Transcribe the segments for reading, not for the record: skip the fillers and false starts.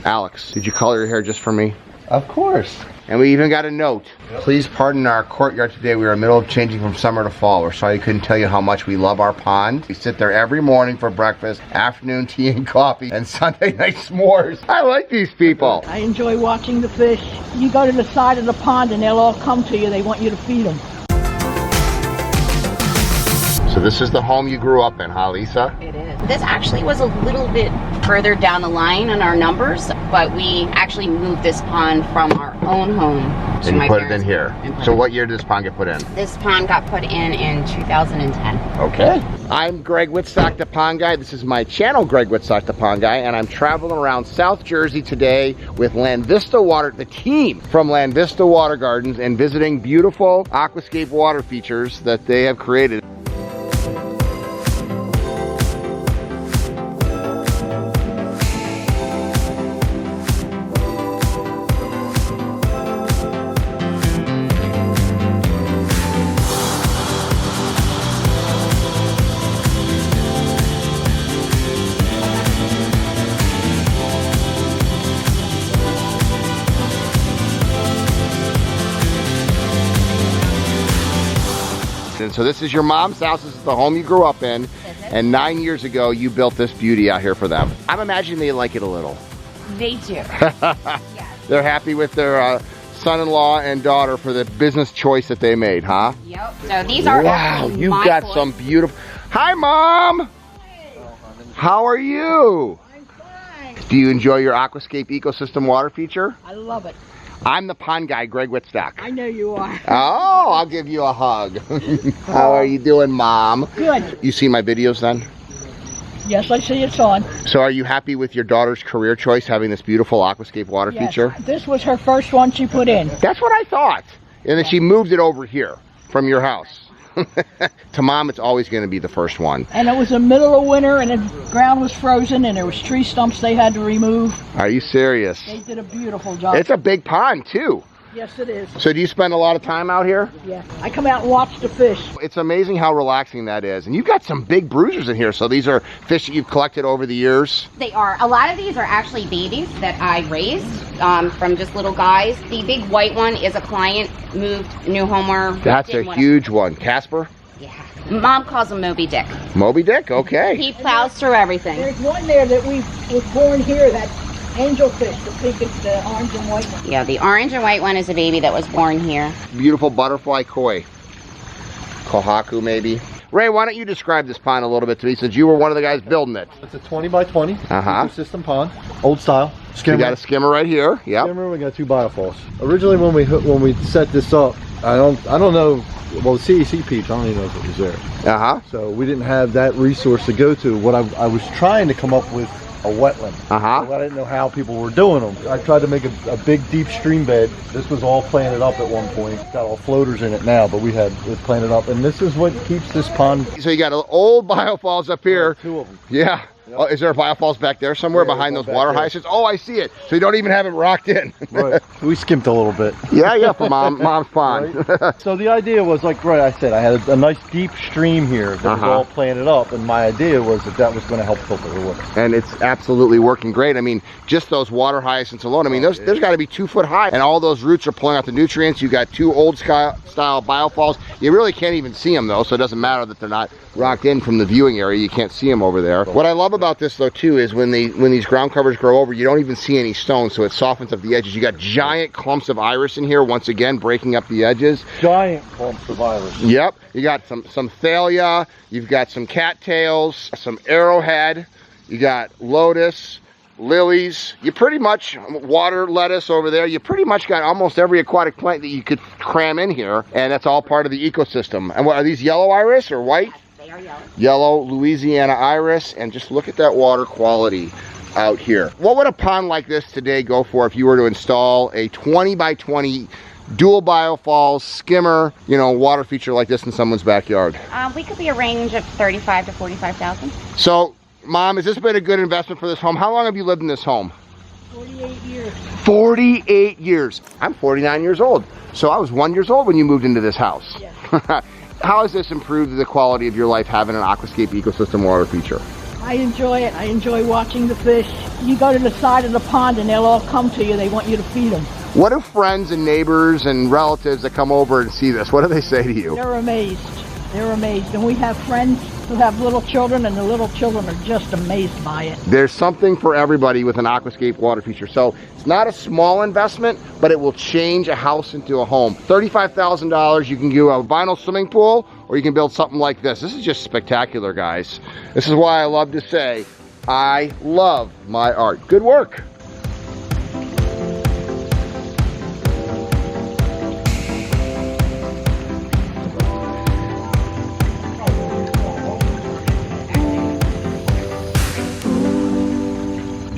Alex, did you color your hair just for me? Of course. And we even got a note. Please pardon our courtyard today. We were in the middle of changing from summer to fall. We're sorry we couldn't tell you how much we love our pond. We sit there every morning for breakfast, afternoon tea and coffee, and Sunday night s'mores. I like these people. I enjoy watching the fish. You go to the side of the pond and they'll all come to you. They want you to feed them. So this is the home you grew up in, huh, Lisa? It is. This actually was a little bit further down the line in our numbers, but we actually moved this pond from our own home to And you my put it in parents' here. home. So what year did this pond get put in? This pond got put in 2010. Okay. I'm Greg Wittstock, the Pond Guy. This is my channel, Greg Wittstock, the Pond Guy, and I'm traveling around South Jersey today with Land Vista Water, the team from Land Vista Water Gardens, and visiting beautiful aquascape water features that they have created. And so this is your mom's house. This is the home you grew up in. And 9 years ago, you built this beauty out here for them. I'm imagining they like it a little. They do. Yes. They're happy with their son-in-law and daughter for the business choice that they made, huh? Yep. So these are wow, you've got some beautiful... Hi, Mom! Hey. How are you? I'm fine. Do you enjoy your aquascape ecosystem water feature? I love it. I'm the Pond Guy, Greg Wittstock. I know you are. Oh, I'll give you a hug. How are you doing, Mom? Good. You seen my videos then? Yes, I see it's on. So are you happy with your daughter's career choice, having this beautiful aquascape water Yes, feature? this was her first one she put in. That's what I thought. And then she moved it over here from your house. To Mom, it's always going to be the first one. And it was the middle of winter and the ground was frozen and there was tree stumps they had to remove. Are you serious? They did a beautiful job. It's a big pond, too. Yes, it is. So do you spend a lot of time out here? Yeah. I come out and watch the fish. It's amazing how relaxing that is. And you've got some big bruisers in here. So these are fish that you've collected over the years? They are. A lot of these are actually babies that I raised from just little guys. The big white one is a client, moved, new homer. That's a huge one. Casper? Yeah. Mom calls him Moby Dick. Moby Dick? Okay. He plows through everything. There's one there that was born here, that angelfish, the orange and white one. Yeah, the orange and white one is a baby that was born here. Beautiful butterfly koi. Kohaku, maybe. Ray, why don't you describe this pond a little bit to me, since you were one of the guys building it? It's a 20 by 20 ecosystem pond, old style. Skimmer. You got a skimmer right here. Yep. Skimmer. We got 2 biofalls. Originally, when we set this up, I don't know. Well, the CEC peach, I don't even know if it was there. So we didn't have that resource to go to. What I was trying to come up with a wetland. So I didn't know how people were doing them. I tried to make a big deep stream bed. This was all planted up at one point. Got all floaters in it now, but we had it planted up, and this is what keeps this pond. So you got old biofalls up here. 2 of them. Yeah. Yep. Oh, is there a biofalls back there somewhere behind those water hyacinths? Oh, I see it. So you don't even have it rocked in. Right. We skimped a little bit. Yeah, for mom's pond. Right? So the idea was, like I said, I had a nice deep stream here that was all planted up, and my idea was that was going to help filter the water. And it's absolutely working great. I mean, just those water hyacinths alone, I mean, there's got to be 2 foot high, and all those roots are pulling out the nutrients. You got 2 old style biofalls. You really can't even see them though, so it doesn't matter that they're not rocked in from the viewing area. You can't see them over there. What I love about this though too is when these ground covers grow over, you don't even see any stones, so it softens up the edges. You got giant clumps of iris in here, once again breaking up the edges. Giant clumps of iris. Yep. You got some thalia, you've got some cattails, some arrowhead, you got lotus, lilies, you pretty much, water lettuce over there, you pretty much got almost every aquatic plant that you could cram in here, and that's all part of the ecosystem. And what are these, yellow iris or white? They are yellow. Yellow Louisiana iris, and just look at that water quality out here. What would a pond like this today go for if you were to install a 20 by 20 dual biofalls skimmer, water feature like this in someone's backyard? We could be a range of 35 to 45,000. So, Mom, has this been a good investment for this home? How long have you lived in this home? 48 years. 48 years. I'm 49 years old. So I was 1 year old when you moved into this house. Yeah. How has this improved the quality of your life having an aquascape ecosystem water feature? I enjoy it. I enjoy watching the fish. You go to the side of the pond and they'll all come to you. They want you to feed them. What do friends and neighbors and relatives that come over and see this, what do they say to you? They're amazed. They're amazed. And we have friends who have little children, and the little children are just amazed by it. There's something for everybody with an aquascape water feature. So it's not a small investment, but it will change a house into a home. $35,000, you can do a vinyl swimming pool, or you can build something like this. This is just spectacular, guys. This is why I love to say, I love my art. Good work.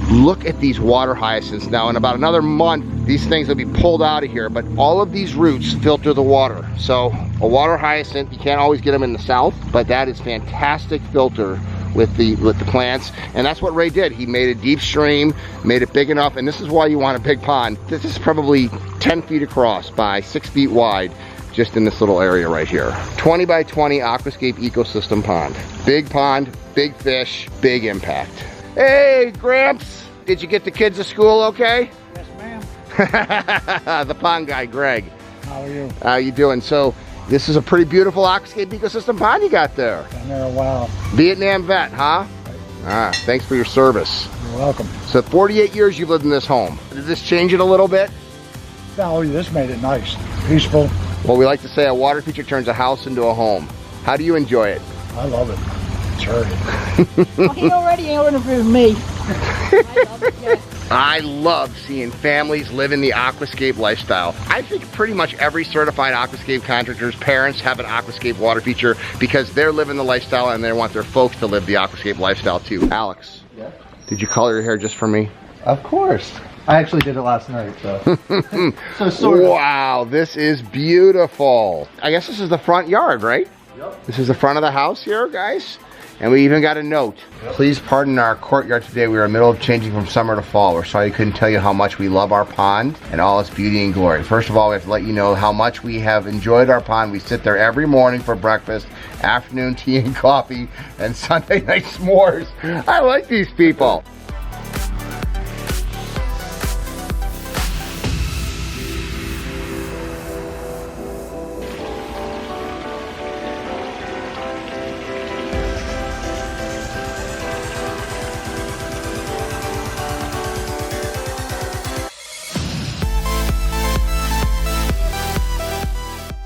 Look at these water hyacinths. Now in about another month, these things will be pulled out of here, but all of these roots filter the water. So a water hyacinth, you can't always get them in the south, but that is fantastic filter with the plants. And that's what Ray did. He made a deep stream, made it big enough, and this is why you want a big pond. This is probably 10 feet across by 6 feet wide, just in this little area right here. 20 by 20 aquascape ecosystem pond. Big pond, big fish, big impact. Hey, Gramps, did you get the kids to school okay? Yes, ma'am. The pond guy, Greg. How are you? How you doing? So, this is a pretty beautiful aquascape ecosystem pond you got there. Been there a while. Vietnam vet, huh? Ah, thanks for your service. You're welcome. So 48 years you've lived in this home. Did this change it a little bit? Oh, this made it nice, peaceful. Well, we like to say a water feature turns a house into a home. How do you enjoy it? I love it. It's hurry. Well, he already interviewed me. I love it, yes. I love seeing families live in the aquascape lifestyle. I think pretty much every certified aquascape contractor's parents have an aquascape water feature because they're living the lifestyle and they want their folks to live the aquascape lifestyle too. Alex, Yeah. did you color your hair just for me? Of course. I actually did it last night, so. So sort of. Wow, this is beautiful. I guess this is the front yard, right? Yep. This is the front of the house here, guys. And we even got a note. Please pardon our courtyard today. We are in the middle of changing from summer to fall. We're sorry we couldn't tell you how much we love our pond and all its beauty and glory. First of all, we have to let you know how much we have enjoyed our pond. We sit there every morning for breakfast, afternoon tea and coffee, and Sunday night s'mores. I like these people.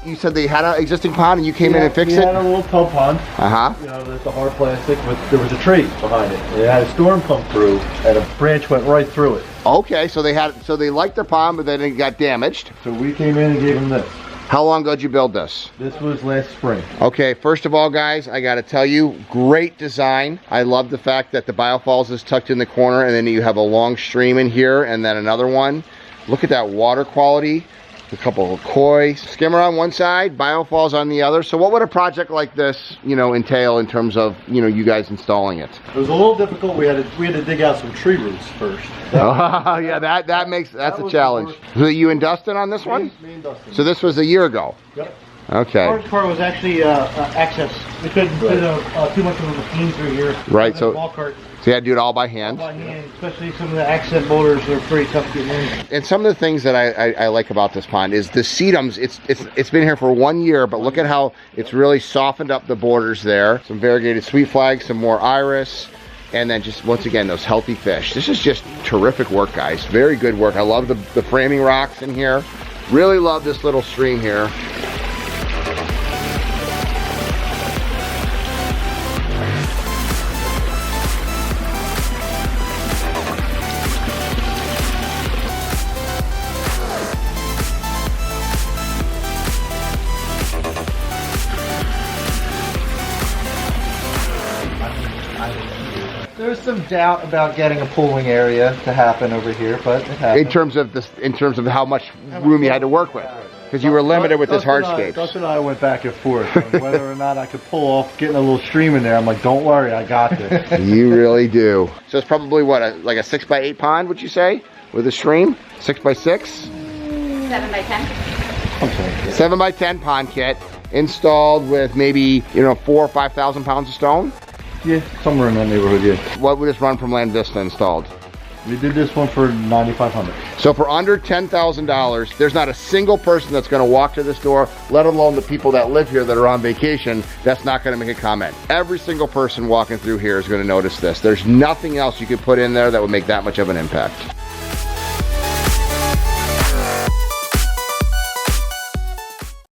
You said they had an existing pond and you came in and fixed we it? had a little tub pond. Uh-huh. You know, there's the hard plastic, but there was a tree behind it. It had a storm come through, and a branch went right through it. Okay, so they liked their pond, but then it got damaged. So we came in and gave them this. How long ago did you build this? This was last spring. Okay, first of all, guys, I gotta tell you, great design. I love the fact that the biofalls is tucked in the corner, and then you have a long stream in here, and then another one. Look at that water quality. A couple of koi, skimmer on one side, biofalls on the other. So what would a project like this, you know, entail in terms of, you know, you guys installing it? It was a little difficult. We had to dig out some tree roots first. Oh, yeah, that's a challenge. So you and Dustin on this one? Me and Dustin. So this was a year ago? Yep. Okay. Hard part was actually access. We couldn't put too much of a machine through here. Right, so Ball cart you had to do it all by hand? by hand, especially some of the accent boulders are pretty tough to get in. And some of the things that I like about this pond is the sedums. It's been here for 1 year, but look at how it's really softened up the borders there. Some variegated sweet flags, some more iris, and then just once again those healthy fish. This is just terrific work, guys. Very good work. I love the framing rocks in here. Really love this little stream here. There's some doubt about getting a pooling area to happen over here, but it happened. In terms of how much room you had to work with, because you were limited with this hardscapes. Dustin and I went back and forth on whether or not I could pull off getting a little stream in there. I'm like, don't worry, I got this. You really do. So it's probably what, like a 6 by 8 pond, would you say, with a stream? 6 by 6? 7 by 10. Okay. 7 by 10 pond kit installed with maybe 4,000 or 5,000 pounds of stone. Yeah, somewhere in that neighborhood, yeah. What would this run from Land Vista installed? We did this one for $9,500. So for under $10,000, there's not a single person that's gonna walk to this door, let alone the people that live here that are on vacation, that's not gonna make a comment. Every single person walking through here is gonna notice this. There's nothing else you could put in there that would make that much of an impact.